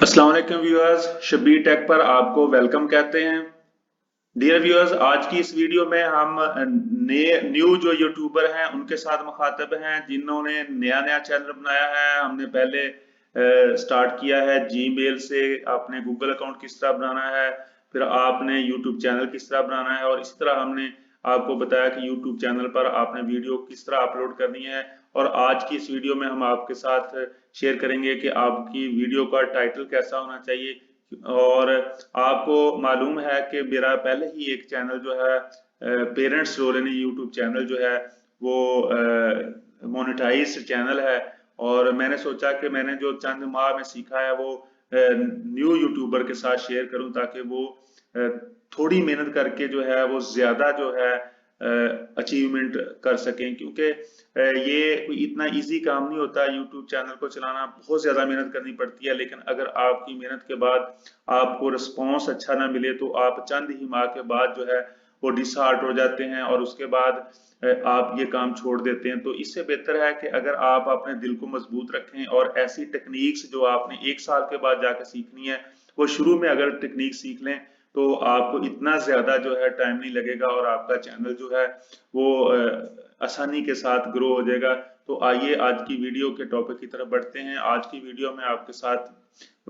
अस्सलाम वालेकुम viewers, Shabbir take पर आपको वेलकम कहते हैं। डियर व्यूअर्स, आज की इस वीडियो में हम नए न्यू जो यूट्यूबर हैं उनके साथ मुखातब हैं जिन्होंने नया नया चैनल बनाया है। हमने पहले स्टार्ट किया है जीमेल से, आपने गूगल अकाउंट किस तरह बनाना है, फिर आपने यूट्यूब चैनल किस तरह बनाना है, और इसी तरह हमने आपको बताया कि यूट्यूब चैनल पर आपने वीडियो किस तरह अपलोड करनी है। और आज की इस वीडियो में हम आपके साथ शेयर करेंगे कि आपकी वीडियो का टाइटल कैसा होना चाहिए। और आपको मालूम है कि मेरा पहले ही एक चैनल जो है पेरेंट्स रोल यानी यूट्यूब चैनल जो है वो मोनेटाइज चैनल है। और मैंने सोचा कि मैंने जो चंद माह में सीखा है वो न्यू यूट्यूबर के साथ शेयर करूं, ताकि वो थोड़ी मेहनत करके जो है वो ज्यादा जो है अचीवमेंट कर सकें। क्योंकि ये कोई इतना इजी काम नहीं होता यूट्यूब चैनल को चलाना, बहुत ज्यादा मेहनत करनी पड़ती है। लेकिन अगर आपकी मेहनत के बाद आपको रिस्पॉन्स अच्छा ना मिले तो आप चंद ही माह के बाद जो है वो डिसहार्ट हो जाते हैं और उसके बाद आप ये काम छोड़ देते हैं। तो इससे बेहतर है कि अगर आप अपने दिल को मजबूत रखें और ऐसी टेक्निक्स जो आपने एक साल के बाद जाकर सीखनी है वो शुरू में अगर टेक्निक सीख लें तो आपको इतना ज्यादा जो है टाइम नहीं लगेगा और आपका चैनल जो है वो आसानी के साथ ग्रो हो जाएगा। तो आइए आज की वीडियो के टॉपिक की तरफ बढ़ते हैं। आज की वीडियो में आपके साथ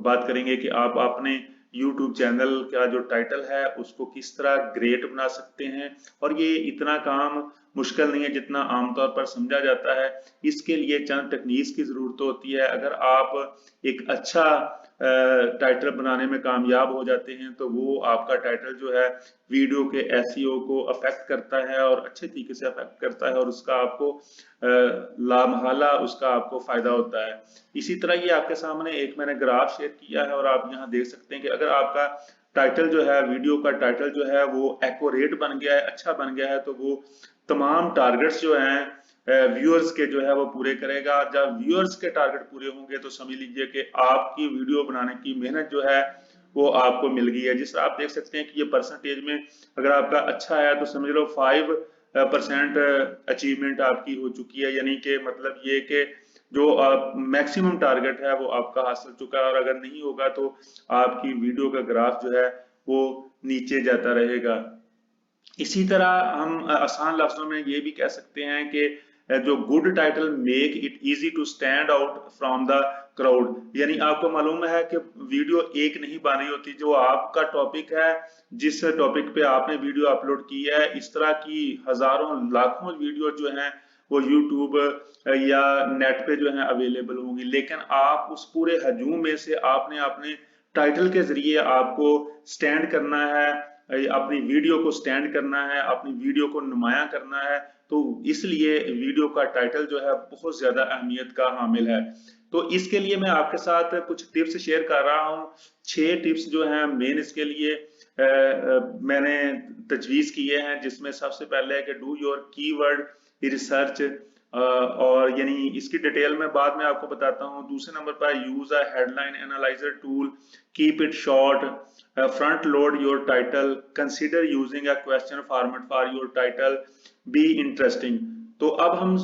बात करेंगे कि आप अपने YouTube चैनल का जो टाइटल है उसको किस तरह ग्रेट बना सकते हैं। और ये इतना काम मुश्किल नहीं है जितना आमतौर पर समझा जाता है। इसके लिए चंद टेक्निक्स की जरूरत होती है। अगर आप एक अच्छा टाइटल बनाने में कामयाब हो जाते हैं तो वो आपका टाइटल जो है वीडियो के एसईओ को अफेक्ट करता है और अच्छे तरीके से अफेक्ट करता है और उसका आपको लामहला उसका आपको फायदा होता है। इसी तरह ये आपके सामने एक मैंने ग्राफ शेयर किया है और आप यहाँ देख सकते हैं कि अगर आपका टाइटल जो है, वीडियो का टाइटल जो है वो एक्यूरेट बन गया है, अच्छा बन गया है, तो वो तमाम टारगेट्स जो हैं व्यूअर्स के जो है वो पूरे करेगा। जब व्यूअर्स के टारगेट पूरे होंगे तो समझ लीजिए कि आपकी वीडियो बनाने की मेहनत जो है वो आपको मिल गई है। जिस आप देख सकते हैं कि ये परसेंटेज में अगर आपका अच्छा है तो समझ लो 5% अचीवमेंट आपकी हो चुकी है। यानी कि मतलब ये कि जो मैक्सिमम टारगेट है वो आपका हासिल चुका है। और अगर नहीं होगा तो आपकी वीडियो का ग्राफ जो है वो नीचे जाता रहेगा। इसी तरह हम आसान लफ्जों में ये भी कह सकते हैं कि जो good title make it easy to stand out from the crowd. यानी आपको मालूम है कि वीडियो एक नहीं बन रही होती। जो आपका टॉपिक है, जिस टॉपिक पे आपने वीडियो अपलोड की है, इस तरह की हजारों लाखों वीडियो जो हैं वो यूट्यूब या नेट पे जो है अवेलेबल होंगी। लेकिन आप उस पूरे हजूम में से आपने अपने टाइटल के जरिए आपको स्टैंड करना है, अपनी वीडियो को स्टैंड करना है, अपनी वीडियो को नुमाया करना है। तो इसलिए वीडियो का टाइटल जो है बहुत ज्यादा अहमियत का हामिल है। तो इसके लिए मैं आपके साथ कुछ टिप्स शेयर कर रहा हूँ। 6 टिप्स जो हैं मेन इसके लिए मैंने तजवीज किए हैं, जिसमें सबसे पहले है कि डू योर कीवर्ड रिसर्च। और यानी इसकी डिटेल में बाद में आपको बताता हूँ। दूसरे नंबर पर use a headline analyser tool, keep it short, front load your title, consider using a question format for your title, be interesting। तो अब हम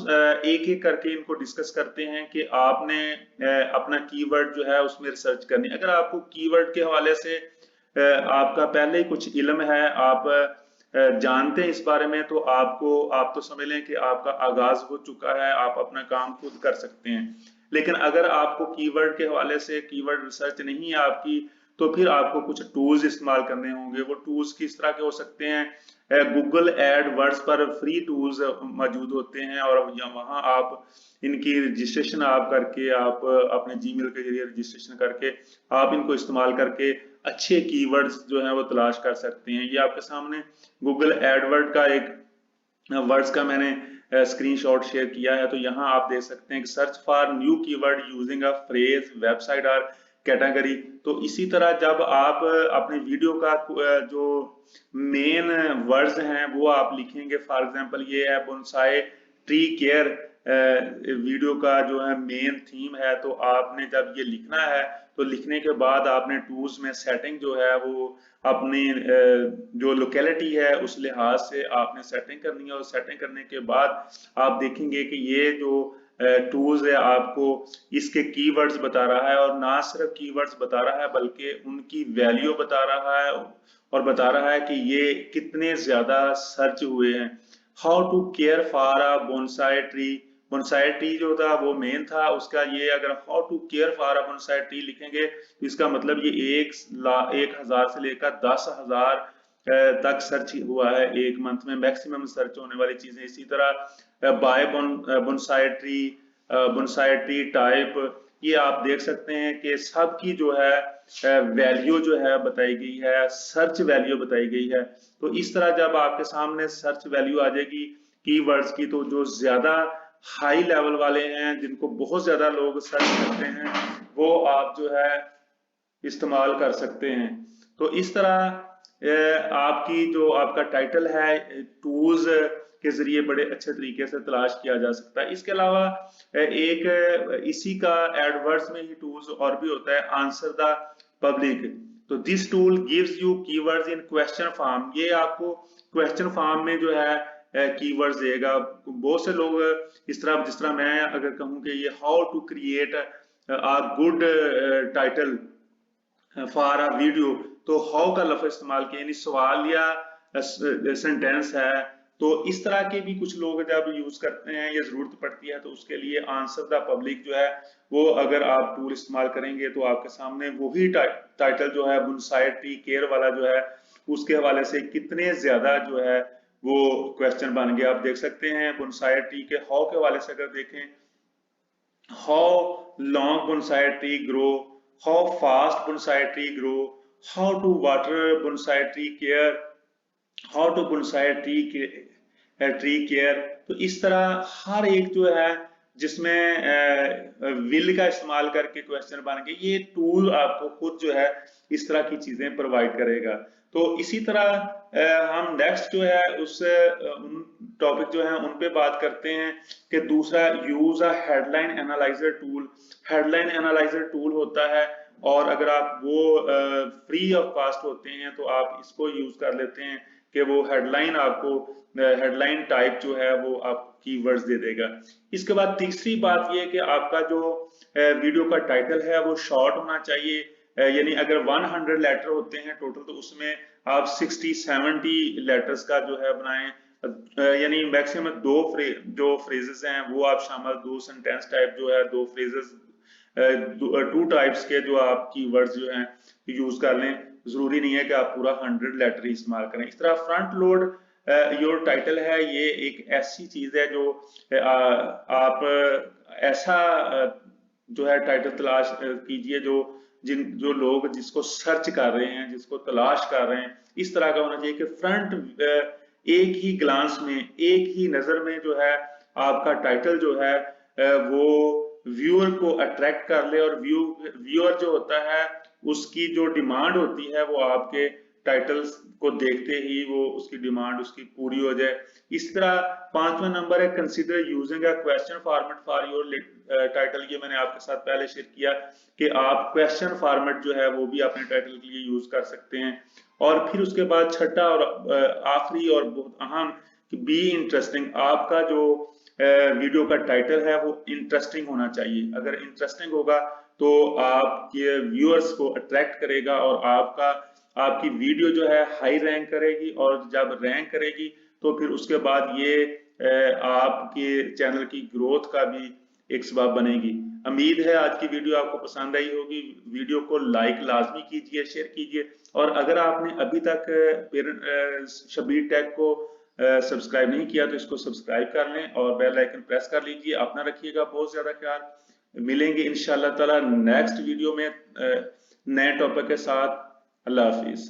एक एक करके इनको डिस्कस करते हैं कि आपने अपना कीवर्ड जो है उसमें रिसर्च करनी। अगर आपको कीवर्ड के हवाले से आपका पहले ही कुछ इल्म है, आप जानते हैं इस बारे में, तो आप तो समझ लें कि आपका आगाज हो चुका है, आप अपना काम खुद कर सकते हैं। लेकिन अगर आपको कीवर्ड के हवाले से कीवर्ड रिसर्च नहीं है आपकी, तो फिर आपको कुछ टूल्स इस्तेमाल करने होंगे। वो टूल्स किस तरह के हो सकते हैं? गूगल एडवर्ड्स पर फ्री टूल्स मौजूद होते हैं और वहां आप इनकी रजिस्ट्रेशन आप करके, आप अपने जीमेल के जरिए रजिस्ट्रेशन करके आप इनको इस्तेमाल करके अच्छे कीवर्ड्स जो हैं वो तलाश कर सकते हैं। ये आपके सामने गूगल एडवर्ड का एक वर्ड्स का मैंने स्क्रीनशॉट शेयर किया है। तो यहाँ आप देख सकते हैं कि search for new keyword using a phrase, website और कैटेगरी। तो इसी तरह जब आप अपने वीडियो का जो मेन वर्ड्स हैं वो आप लिखेंगे, फॉर एग्जांपल ये है बोनसाई ट्री केयर, वीडियो का जो है मेन थीम है। तो आपने जब ये लिखना है तो लिखने के बाद आपने टूल्स में सेटिंग जो है वो अपनी जो लोकेलिटी है उस लिहाज से आपने सेटिंग करनी है। और सेटिंग करने के बाद आप देखेंगे कि ये जो टूल्स है आपको इसके कीवर्ड्स बता रहा है, और ना सिर्फ कीवर्ड्स बता रहा है बल्कि उनकी वैल्यू बता रहा है और बता रहा है कि ये कितने ज्यादा सर्च हुए हैं। How to care for a bonsai tree, bonsai tree जो था वो मेन था उसका, ये अगर how to care for a bonsai tree लिखेंगे तो इसका मतलब ये 1,000 से लेकर 10,000 तक सर्च हुआ है एक मंथ में, मैक्सिमम सर्च होने वाली चीजें। इसी तरह buy bonsai tree, bonsai tree type, ये आप देख सकते हैं कि सबकी जो है वैल्यू जो है बताई गई है, सर्च वैल्यू बताई गई है। तो इस तरह जब आपके सामने सर्च वैल्यू आ जाएगी कीवर्ड्स की, तो जो ज्यादा हाई लेवल वाले हैं जिनको बहुत ज्यादा लोग सर्च करते हैं वो आप जो है इस्तेमाल कर सकते हैं। तो इस तरह आपकी जो आपका टाइटल है टूल्स के जरिए बड़े अच्छे तरीके से तलाश किया जा सकता है। इसके अलावा एक इसी का एडवर्ड्स में ही टूल्स और भी होता है, आंसर द पब्लिक। तो this tool gives you keywords in question form, ये आपको क्वेश्चन फॉर्म में जो है कीवर्ड्स देगा। बहुत से लोग इस तरह, जिस तरह मैं अगर कहूं कि ये how to create a good title for a video, तो हाउ का लफ्ज इस्तेमाल किया, यानी सवाल या सेंटेंस है। तो इस तरह के भी कुछ लोग जब यूज करते हैं या जरूरत पड़ती है तो उसके लिए आंसर द पब्लिक जो है वो अगर आप टूल इस्तेमाल करेंगे तो आपके सामने वही टाइटल जो है बोनसाई ट्री केयर वाला जो है उसके हवाले से कितने ज्यादा जो है वो क्वेश्चन बन गए। आप देख सकते हैं बोनसाई ट्री के हाउ के हवाले से अगर देखें, how long bonsai tree grow, how fast bonsai tree grow, how to water bonsai tree care, how to bonsai tree care। तो इस तरह हर एक जो है जिसमें विल का इस्तेमाल करके क्वेश्चन बन के, ये टूल आपको खुद जो है इस तरह की चीजें प्रोवाइड करेगा। तो इसी तरह हम नेक्स्ट जो है उस टॉपिक जो है उन पे बात करते हैं कि दूसरा use a headline analyser tool. Headline analyser tool होता है और अगर आप वो फ्री ऑफ कॉस्ट होते हैं तो आप इसको यूज कर लेते हैं कि वो हेडलाइन आपको हेडलाइन टाइप जो है वो आप कीवर्ड्स दे देगा। इसके बाद तीसरी बात ये कि आपका जो वीडियो का टाइटल है वो शॉर्ट होना चाहिए, यानी अगर 100 लेटर होते हैं टोटल तो उसमें आप 60-70 लेटर्स का जो है बनाएं, यानी मैक्सिमम जो फ्रेजेस हैं वो आप शामिल, 2 सेंटेंस टाइप जो है, 2 फ्रेजेस, 2 टाइप्स के जो आप कीवर्ड्स जो हैं यूज कर लें। जरूरी नहीं है कि आप पूरा 100 लेटर ही इस्तेमाल करें। इस तरह फ्रंट लोड योर टाइटल है, ये एक ऐसी चीज है जो आप ऐसा जो है टाइटल तलाश कीजिए जो लोग जिसको सर्च कर रहे हैं, जिसको तलाश कर रहे हैं, इस तरह का होना चाहिए कि फ्रंट एक ही ग्लांस में, एक ही नजर में जो है आपका टाइटल जो है वो व्यूअर को अट्रैक्ट कर ले, और व्यूअर जो होता है उसकी जो डिमांड होती है वो आपके टाइटल्स को देखते ही वो उसकी डिमांड उसकी पूरी हो जाए। इस तरह 5वां नंबर है consider using a question format for your title. ये मैंने आपके साथ पहले शेयर किया कि आप क्वेश्चन फॉर्मेट जो है वो भी अपने टाइटल के लिए यूज कर सकते हैं। और फिर उसके बाद छठा और आखिरी और बहुत अहम कि बी इंटरेस्टिंग, आपका जो वीडियो का टाइटल है वो इंटरेस्टिंग होना चाहिए। अगर इंटरेस्टिंग होगा तो आपके व्यूअर्स को अट्रैक्ट करेगा और आपकी वीडियो जो है हाई रैंक करेगी, और जब रैंक करेगी तो फिर उसके बाद ये आपके चैनल की ग्रोथ का भी एक सबब बनेगी। उम्मीद है आज की वीडियो आपको पसंद आई होगी। वीडियो को लाइक लाजमी कीजिए, शेयर कीजिए, और अगर आपने अभी तक शबीर टेक को सब्सक्राइब नहीं किया तो इसको सब्सक्राइब कर लें और बेल आइकन प्रेस कर लीजिए। अपना रखिएगा बहुत ज्यादा ख्याल। मिलेंगे इंशाल्लाह ताला नेक्स्ट वीडियो में नए टॉपिक के साथ। अल्लाह हाफिज।